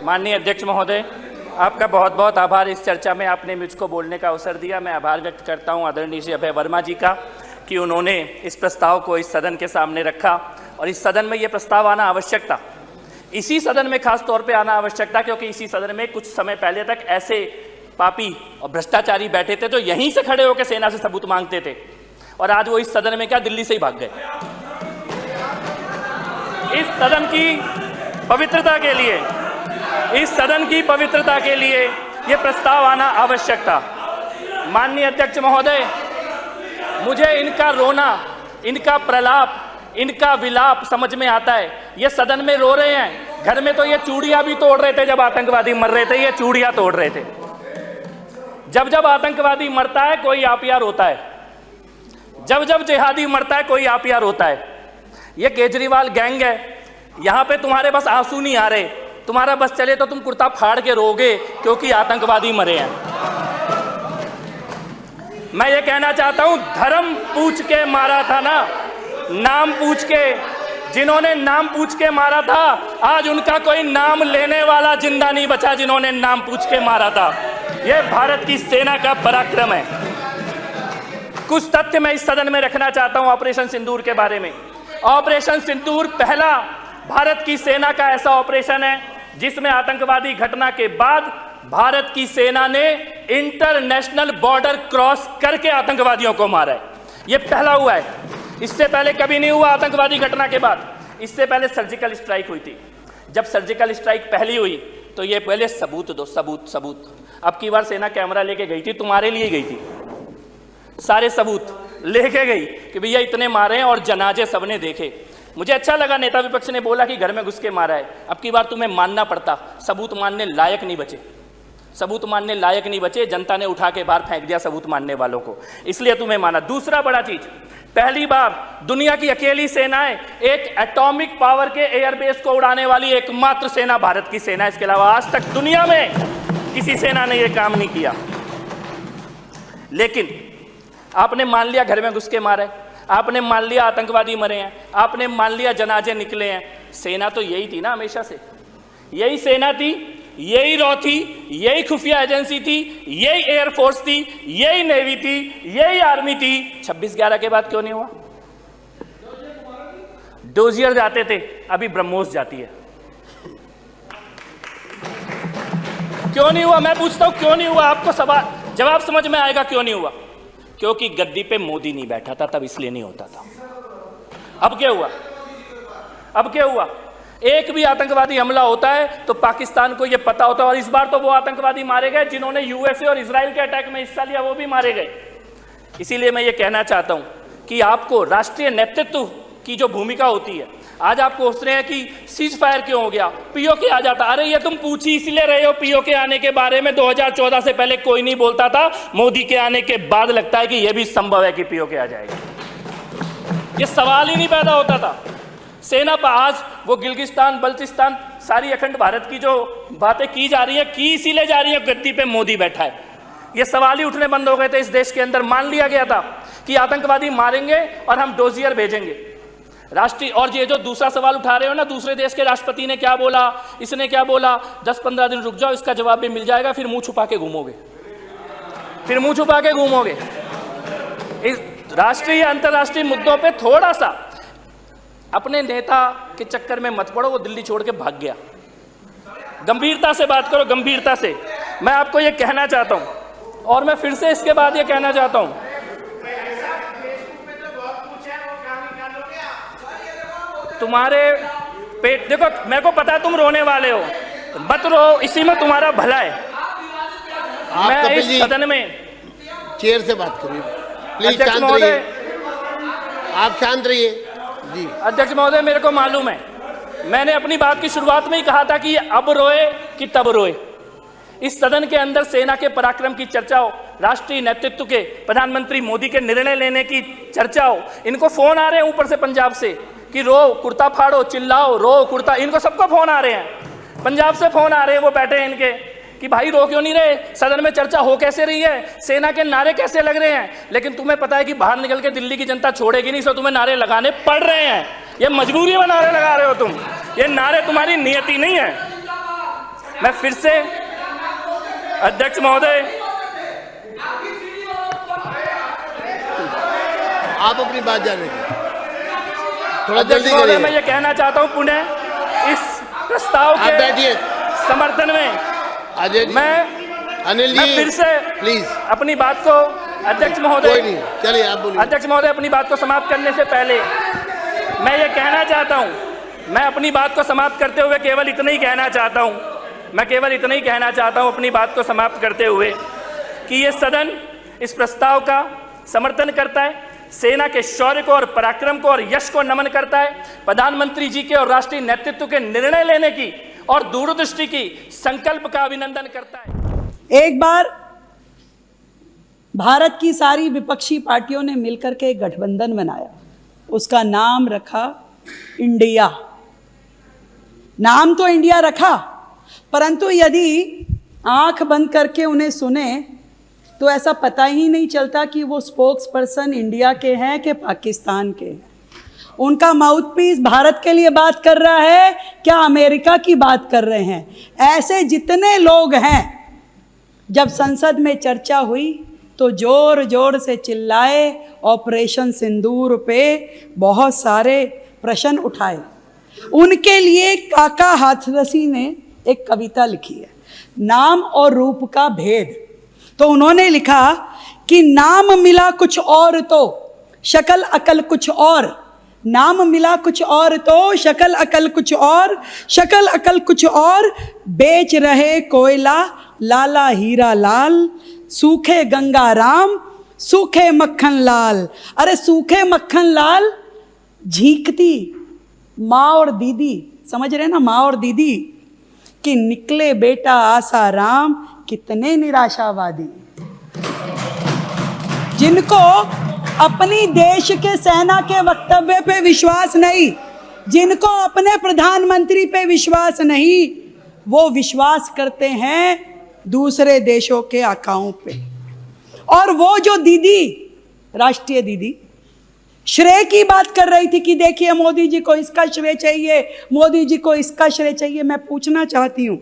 माननीय अध्यक्ष महोदय, आपका बहुत बहुत आभार। इस चर्चा में आपने मुझको बोलने का अवसर दिया। मैं आभार व्यक्त करता हूं आदरणीय श्री अभय वर्मा जी का कि उन्होंने इस प्रस्ताव को इस सदन के सामने रखा और इस सदन में ये प्रस्ताव आना आवश्यक था। इसी सदन में खास तौर पे आना आवश्यक था क्योंकि इसी सदन में कुछ समय पहले तक ऐसे पापी और भ्रष्टाचारी बैठे थे जो यहीं से खड़े होकर सेना से सबूत मांगते थे और आज वो इस सदन में क्या दिल्ली से ही भाग गए। इस सदन की पवित्रता के लिए, इस सदन की पवित्रता के लिए ये प्रस्ताव आना आवश्यक था। माननीय अध्यक्ष महोदय, मुझे इनका रोना, इनका प्रलाप, इनका विलाप समझ में आता है। ये सदन में रो रहे हैं, घर में तो ये चूड़ियां भी तोड़ रहे थे। जब आतंकवादी मर रहे थे ये चूड़ियां तोड़ रहे थे। जब जब आतंकवादी मरता है कोई आपिया रोता है, जब जब जिहादी मरता है कोई आपिया रोता है। ये केजरीवाल गैंग है, यहां पे तुम्हारे बस आंसू नहीं आ रहे, तुम्हारा बस चले तो तुम कुर्ता फाड़ के रोगे क्योंकि आतंकवादी मरे हैं। मैं ये कहना चाहता हूं, धर्म पूछ के मारा था ना, नाम पूछ के, जिन्होंने नाम पूछ के मारा था आज उनका कोई नाम लेने वाला जिंदा नहीं बचा जिन्होंने नाम पूछ के मारा था। यह भारत की सेना का पराक्रम है। कुछ तथ्य मैं इस सदन में रखना चाहता हूं ऑपरेशन सिंदूर के बारे में। ऑपरेशन सिंदूर पहला भारत की सेना का ऐसा ऑपरेशन है जिसमें आतंकवादी घटना के बाद भारत की सेना ने इंटरनेशनल बॉर्डर क्रॉस करके आतंकवादियों को मारा है। यह पहला हुआ है, इससे पहले कभी नहीं हुआ आतंकवादी घटना के बाद। इससे पहले सर्जिकल स्ट्राइक हुई थी। जब सर्जिकल स्ट्राइक पहली हुई तो ये पहले सबूत दो, सबूत सबूत। अब की बार सेना कैमरा लेके गई थी, तुम्हारे लिए गई थी, सारे सबूत लेके गई कि भैया इतने मारे हैं और जनाजे सबने देखे। मुझे अच्छा लगा नेता विपक्ष ने बोला कि घर में घुस के मारा है। अब की बार तुम्हें मानना पड़ता, सबूत मानने लायक नहीं बचे, सबूत मानने लायक नहीं बचे। जनता ने उठा के बाहर फेंक दिया सबूत मानने वालों को, इसलिए तुम्हें माना। दूसरा बड़ा चीज, पहली बार दुनिया की अकेली सेनाएं एक एटॉमिक पावर के एयरबेस को उड़ाने वाली एकमात्र सेना भारत की सेना। इसके अलावा आज तक दुनिया में किसी सेना ने यह काम नहीं किया। लेकिन आपने मान लिया घर में घुस के मारे, आपने मान लिया आतंकवादी मरे हैं, आपने मान लिया जनाजे निकले हैं। सेना तो यही थी ना हमेशा से, यही सेना थी, यही रॉ थी, यही खुफिया एजेंसी थी, यही एयरफोर्स थी, यही नेवी थी, यही आर्मी थी। 26/11 के बाद क्यों नहीं हुआ? डोजियर जाते थे, अभी ब्रह्मोस जाती है। क्यों नहीं हुआ? मैं पूछता हूं क्यों नहीं हुआ? आपको सवाल जवाब समझ में आएगा क्यों नहीं हुआ। क्योंकि गद्दी पे मोदी नहीं बैठा था, तब इसलिए नहीं होता था। अब क्या हुआ? अब क्या हुआ? एक भी आतंकवादी हमला होता है तो पाकिस्तान को यह पता होता है। और इस बार तो वो आतंकवादी मारे गए जिन्होंने यूएसए और इजराइल के अटैक में हिस्सा लिया, वो भी मारे गए। इसीलिए मैं ये कहना चाहता हूं कि आपको राष्ट्रीय नेतृत्व की जो भूमिका होती है, आज आप पूछ रहे हैं कि सीज फायर क्यों हो गया, पीओके आ जाता। अरे ये तुम पूछ ही इसलिए रहे हो पीओके आने के बारे में। 2014 से पहले कोई नहीं बोलता था, मोदी के आने के बाद लगता है कि यह भी संभव है कि पीओके आ जाएगा। ये सवाल ही नहीं पैदा होता था। सेना पर आज वो गिलगिस्तान, बल्चिस्तान, सारी अखंड भारत की जो बातें की जा रही है, की इसीलिए जा रही है गद्दी पे मोदी बैठा है। ये सवाल ही उठने बंद हो गए थे इस देश के अंदर। मान लिया गया था कि आतंकवादी मारेंगे और हम डोजियर भेजेंगे राष्ट्रीय। और ये जो दूसरा सवाल उठा रहे हो ना, दूसरे देश के राष्ट्रपति ने क्या बोला, इसने क्या बोला, 10-15 दिन रुक जाओ, इसका जवाब भी मिल जाएगा। फिर मुंह छुपा के घूमोगे, फिर मुंह छुपा के घूमोगे। इस राष्ट्रीय अंतर्राष्ट्रीय मुद्दों पे थोड़ा सा अपने नेता के चक्कर में मत पड़ो। वो दिल्ली छोड़ के भाग गया। गंभीरता से बात करो, गंभीरता से। मैं आपको ये कहना चाहता हूं और मैं फिर से इसके बाद ये कहना चाहता हूं, तुम्हारे पेट देखो, मेरे को पता है तुम रोने वाले हो, मत रो, इसी में तुम्हारा भला है। मैं इस सदन में चेयर से बात करिए प्लीज, शांत रहिए, आप शांत रहिए जी। अध्यक्ष महोदय, मेरे को मालूम है, मैंने अपनी बात की शुरुआत में ही कहा था कि अब रोए कि तब रोए। इस सदन के अंदर सेना के पराक्रम की चर्चा हो, राष्ट्रीय नेतृत्व के, प्रधानमंत्री मोदी के निर्णय लेने की चर्चा हो। इनको फोन आ रहे हैं ऊपर से पंजाब से कि रो, कुर्ता फाड़ो, चिल्लाओ, रो कुर्ता। इनको सबको फोन आ रहे हैं, पंजाब से फोन आ रहे हैं, वो बैठे हैं इनके कि भाई रो क्यों नहीं रहे, सदन में चर्चा हो कैसे रही है, सेना के नारे कैसे लग रहे हैं। लेकिन तुम्हें पता है कि बाहर निकल के दिल्ली की जनता छोड़ेगी नहीं, सो तुम्हें नारे लगाने पड़ रहे हैं। ये मजबूरी में नारे लगा रहे हो तुम, ये नारे तुम्हारी नियति नहीं है। मैं फिर से अध्यक्ष महोदय, आप अपनी बात जारी रखिए, थोड़ा अध्यक्ष जल्दी महोदय, करिए। मैं ये कहना चाहता हूं पुनः इस प्रस्ताव आप के बैठिए। समर्थन में अजय जी, मैं अनिल जी, फिर से प्लीज। अपनी बात को अध्यक्ष कोई महोदय, नहीं, चलिए आप बोलिए। अध्यक्ष महोदय, अपनी बात को समाप्त करने से पहले मैं ये कहना चाहता हूं, मैं अपनी बात को समाप्त करते हुए केवल इतना ही कहना चाहता हूं, मैं केवल इतना ही कहना चाहता हूं अपनी बात को समाप्त करते हुए कि ये सदन इस प्रस्ताव का समर्थन करता है, सेना के शौर्य को और पराक्रम को और यश को नमन करता है, प्रधानमंत्री जी के और राष्ट्रीय नेतृत्व के निर्णय लेने की और दूरदृष्टि की संकल्प का अभिनंदन करता है। एक बार भारत की सारी विपक्षी पार्टियों ने मिलकर के एक गठबंधन बनाया, उसका नाम रखा इंडिया। नाम तो इंडिया रखा, परंतु यदि आंख बंद करके उन्हें सुने तो ऐसा पता ही नहीं चलता कि वो स्पोक्स पर्सन इंडिया के हैं कि पाकिस्तान के हैं। उनका माउथपीस भारत के लिए बात कर रहा है क्या अमेरिका की बात कर रहे हैं? ऐसे जितने लोग हैं, जब संसद में चर्चा हुई तो जोर जोर से चिल्लाए, ऑपरेशन सिंदूर पे बहुत सारे प्रश्न उठाए। उनके लिए काका हाथरसी ने एक कविता लिखी है, नाम और रूप का भेद। तो उन्होंने लिखा कि नाम मिला कुछ और तो शक्ल अकल कुछ और, नाम मिला कुछ और तो शक्ल अकल कुछ और, शक्ल अकल कुछ और, बेच रहे कोयला लाला हीरा लाल, सूखे गंगा राम सूखे मक्खन लाल। अरे सूखे मक्खन लाल झीकती माँ और दीदी, समझ रहे ना, माँ और दीदी, कि निकले बेटा आसा राम, कितने निराशावादी, जिनको अपनी देश के सेना के वक्तव्य पे विश्वास नहीं, जिनको अपने प्रधानमंत्री पे विश्वास नहीं, वो विश्वास करते हैं दूसरे देशों के आकाओं पे। और वो जो दीदी, राष्ट्रीय दीदी, श्रेय की बात कर रही थी कि देखिए मोदी जी को इसका श्रेय चाहिए, मोदी जी को इसका श्रेय चाहिए। मैं पूछना चाहती हूँ,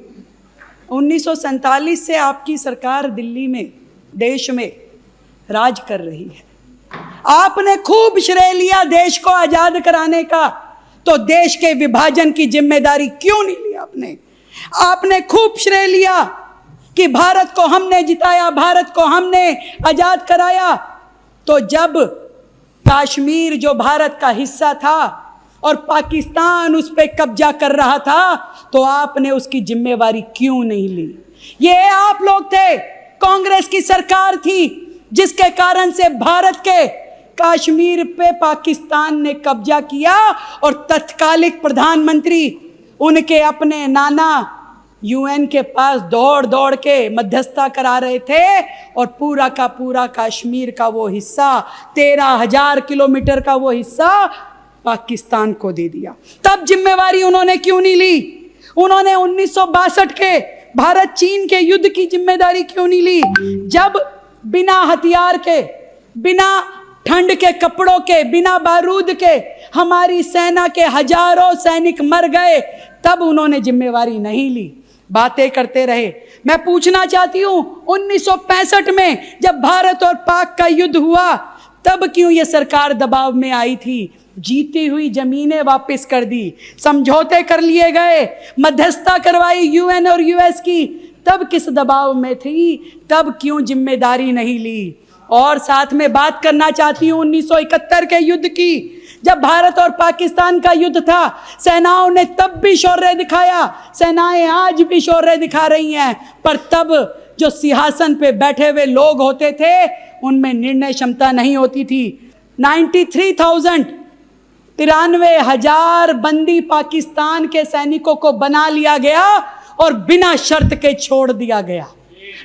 1947 से आपकी सरकार दिल्ली में, देश में राज कर रही है। आपने खूब श्रेय लिया देश को आजाद कराने का, तो देश के विभाजन की जिम्मेदारी क्यों नहीं ली आपने? आपने खूब श्रेय लिया कि भारत को हमने जिताया, भारत को हमने आजाद कराया, तो जब कश्मीर जो भारत का हिस्सा था और पाकिस्तान उस पर कब्जा कर रहा था, तो आपने उसकी जिम्मेवारी क्यों नहीं ली? ये आप लोग थे, कांग्रेस की सरकार थी, जिसके कारण से भारत के कश्मीर पे पाकिस्तान ने कब्जा किया और तत्कालिक प्रधानमंत्री उनके अपने नाना यूएन के पास दौड़ दौड़ के मध्यस्थता करा रहे थे और पूरा का पूरा कश्मीर का वो हिस्सा, 13,000 किलोमीटर का वो हिस्सा पाकिस्तान को दे दिया। तब जिम्मेवारी उन्होंने क्यों नहीं ली? उन्होंने 1962 के भारत चीन के युद्ध की जिम्मेदारी क्यों नहीं ली? जब बिना हथियार के, बिना ठंड के कपड़ों के, बिना बारूद के हमारी सेना के हजारों सैनिक मर गए, तब उन्होंने जिम्मेवारी नहीं ली, बातें करते रहे। मैं पूछना चाहती हूं, 1965 में जब भारत और पाक का युद्ध हुआ, तब क्यों ये सरकार दबाव में आई थी? जीती हुई जमीनें वापस कर दी, समझौते कर लिए गए, मध्यस्थता करवाई यूएन और यूएस की, तब किस दबाव में थी? तब क्यों जिम्मेदारी नहीं ली? और साथ में बात करना चाहती हूँ 1971 के युद्ध की, जब भारत और पाकिस्तान का युद्ध था। सेनाओं ने तब भी शौर्य दिखाया, सेनाएं आज भी शौर्य दिखा रही हैं, पर तब जो सिंहासन पे बैठे हुए लोग होते थे, उनमें निर्णय क्षमता नहीं होती थी। 93,000 बंदी पाकिस्तान के सैनिकों को बना लिया गया और बिना शर्त के छोड़ दिया गया।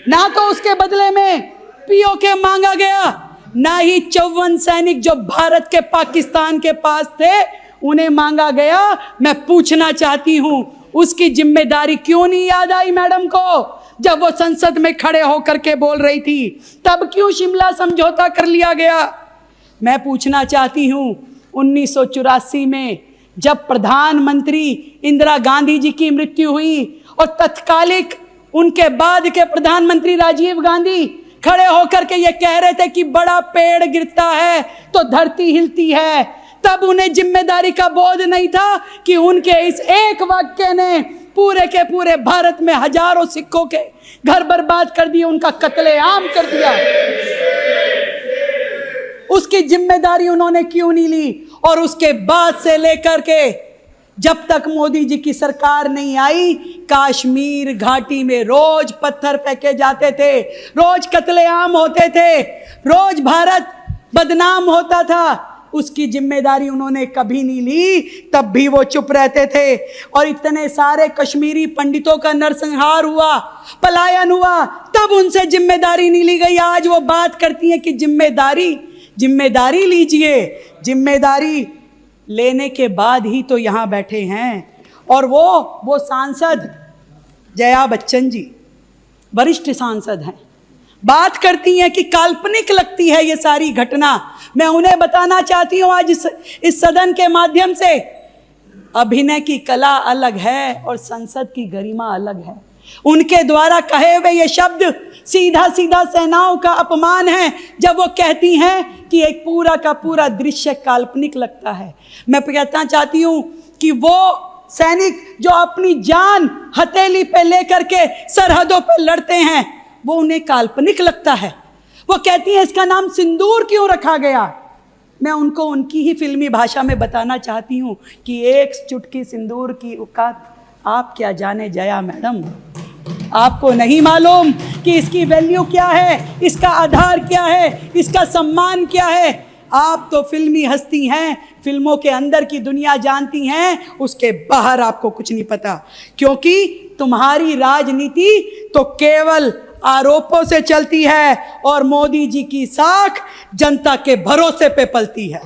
ना तो उसके बदले में पीओके मांगा गया, ना ही 54 सैनिक जो भारत के पाकिस्तान के पास थे उन्हें मांगा गया। मैं पूछना चाहती हूं, उसकी जिम्मेदारी क्यों नहीं याद आई मैडम को? जब वो संसद में खड़े होकर के बोल रही थी, तब क्यों शिमला समझौता कर लिया गया? मैं पूछना चाहती हूं, 1984 में जब प्रधानमंत्री इंदिरा गांधी जी की मृत्यु हुई और तत्कालिक उनके बाद के प्रधानमंत्री राजीव गांधी खड़े होकर के ये कह रहे थे कि बड़ा पेड़ गिरता है तो धरती हिलती है, तब उन्हें जिम्मेदारी का बोध नहीं था कि उनके इस एक वाक्य ने पूरे के पूरे भारत में हजारों सिखों के घर बर्बाद कर दिए, उनका कत्लेआम कर दिया। उसकी जिम्मेदारी उन्होंने क्यों नहीं ली? और उसके बाद से लेकर के जब तक मोदी जी की सरकार नहीं आई, कश्मीर घाटी में रोज पत्थर फेंके जाते थे, रोज कत्लेआम होते थे, रोज भारत बदनाम होता था। उसकी जिम्मेदारी उन्होंने कभी नहीं ली, तब भी वो चुप रहते थे। और इतने सारे कश्मीरी पंडितों का नरसंहार हुआ, पलायन हुआ, तब उनसे जिम्मेदारी नहीं ली गई। आज वो बात करती हैं कि जिम्मेदारी लीजिए। जिम्मेदारी लेने के बाद ही तो यहाँ बैठे हैं। और वो सांसद जया बच्चन जी वरिष्ठ सांसद हैं, बात करती हैं कि काल्पनिक लगती है ये सारी घटना। मैं उन्हें बताना चाहती हूँ आज इस सदन के माध्यम से, अभिनय की कला अलग है और संसद की गरिमा अलग है। उनके द्वारा कहे हुए ये शब्द सीधा सीधा सेनाओं का अपमान है जब वो कहती हैं कि एक पूरा का पूरा दृश्य काल्पनिक लगता है। मैं कहना चाहती हूँ कि वो सैनिक जो अपनी जान हथेली पे लेकर के सरहदों पे लड़ते हैं, वो उन्हें काल्पनिक लगता है। वो कहती हैं इसका नाम सिंदूर क्यों रखा गया? मैं उनको उनकी ही फिल्मी भाषा में बताना चाहती हूँ कि एक चुटकी सिंदूर की औकात आप क्या जाने जया मैडम, आपको नहीं मालूम कि इसकी वैल्यू क्या है, इसका आधार क्या है, इसका सम्मान क्या है। आप तो फिल्मी हस्ती हैं, फिल्मों के अंदर की दुनिया जानती हैं, उसके बाहर आपको कुछ नहीं पता, क्योंकि तुम्हारी राजनीति तो केवल आरोपों से चलती है और मोदी जी की साख जनता के भरोसे पे पलती है।